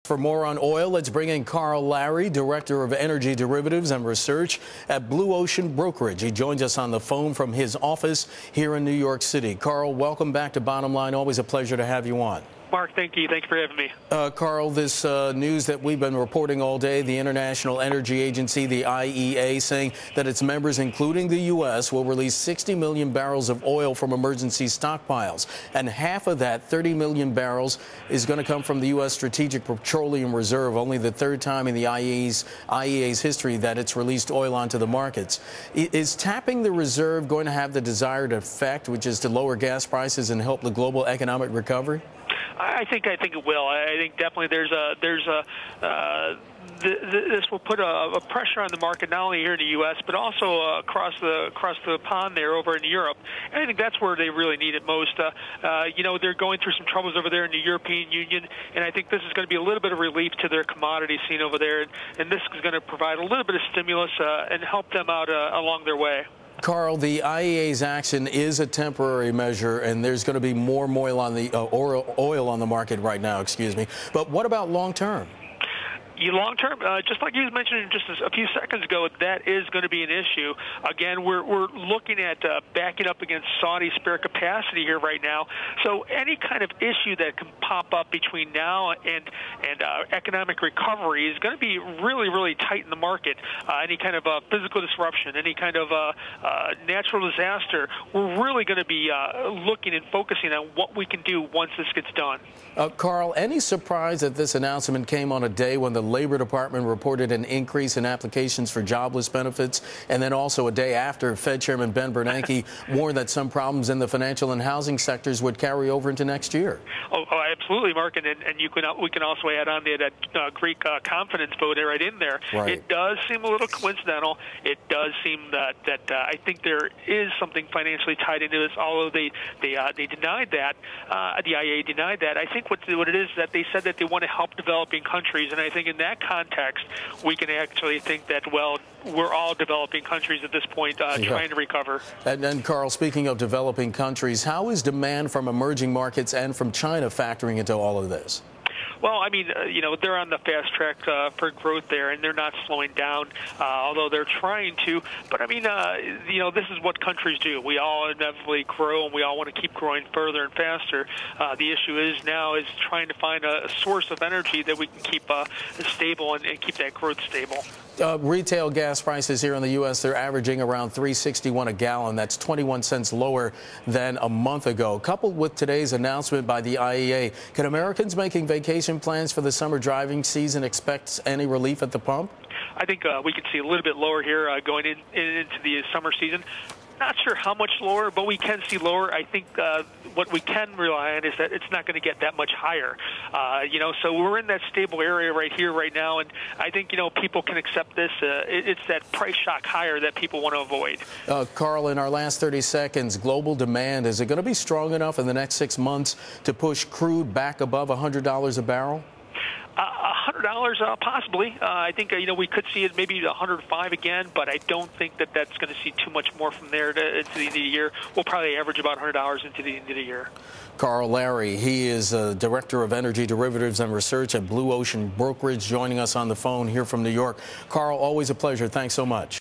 For more on oil, let's bring in Carl Larry, Director of Energy Derivatives and Research at Blue Ocean Brokerage. He joins us on the phone from his office here in New York City. Carl, welcome back to Bottom Line. Always a pleasure to have you on. Mark, thank you. Thanks for having me. Carl, this news that we've been reporting all day, the International Energy Agency, the IEA, saying that its members, including the U.S., will release 60 million barrels of oil from emergency stockpiles. And half of that, 30 million barrels, is going to come from the U.S. Strategic Petroleum Reserve, only the third time in the IEA's history that it's released oil onto the markets. Is tapping the reserve going to have the desired effect, which is to lower gas prices and help the global economic recovery? I think it will. I think definitely this will put a pressure on the market, not only here in the U.S. but also across the pond there over in Europe. And I think that's where they really need it most. They're going through some troubles over there in the European Union, and I think this is going to be a little bit of relief to their commodity scene over there. And this is going to provide a little bit of stimulus and help them out along their way. Carl, the IEA's action is a temporary measure, and there's going to be more oil on the market right now, excuse me. But what about long term? Long term, just like you mentioned just a few seconds ago, that is going to be an issue. Again, we're looking at backing up against Saudi spare capacity here right now. So any kind of issue that can pop up between now and economic recovery is going to be really, really tight in the market. Any kind of physical disruption, any kind of natural disaster, we're really going to be looking and focusing on what we can do once this gets done. Carl, any surprise that this announcement came on a day when the Labor Department reported an increase in applications for jobless benefits, and then also a day after Fed Chairman Ben Bernanke warned that some problems in the financial and housing sectors would carry over into next year? Oh, absolutely, Mark, and we can also add on there that Greek confidence vote right in there. Right. It does seem a little coincidental. It does seem that I think there is something financially tied into this, although they denied that. The IEA denied that. I think what it is that they said that they want to help developing countries, and I think in that context, we can actually think that, well, we're all developing countries at this point trying to recover. And Carl, speaking of developing countries, how is demand from emerging markets and from China factoring into all of this? Well, I mean, they're on the fast track for growth there, and they're not slowing down, although they're trying to. But, I mean, this is what countries do. We all inevitably grow, and we all want to keep growing further and faster. The issue is trying to find a source of energy that we can keep stable and keep that growth stable. Retail gas prices here in the U.S., they're averaging around $3.61 a gallon. That's 21 cents lower than a month ago. Coupled with today's announcement by the IEA, can Americans making vacation plans for the summer driving season expect any relief at the pump? I think we could see a little bit lower here going into the summer season. Not sure how much lower, but we can see lower. I think what we can rely on is that it's not going to get that much higher. So we're in that stable area right here, right now, and I think, people can accept this. It's that price shock higher that people want to avoid. Carl, in our last 30 seconds, global demand, is it going to be strong enough in the next 6 months to push crude back above $100 a barrel? $100 possibly. I think we could see it maybe 105 again, but I don't think that that's going to see too much more from there into the end of the year. We'll probably average about $100 into the end of the year. Carl Larry, he is Director of Energy Derivatives and Research at Blue Ocean Brokerage, joining us on the phone here from New York. Carl, always a pleasure. Thanks so much.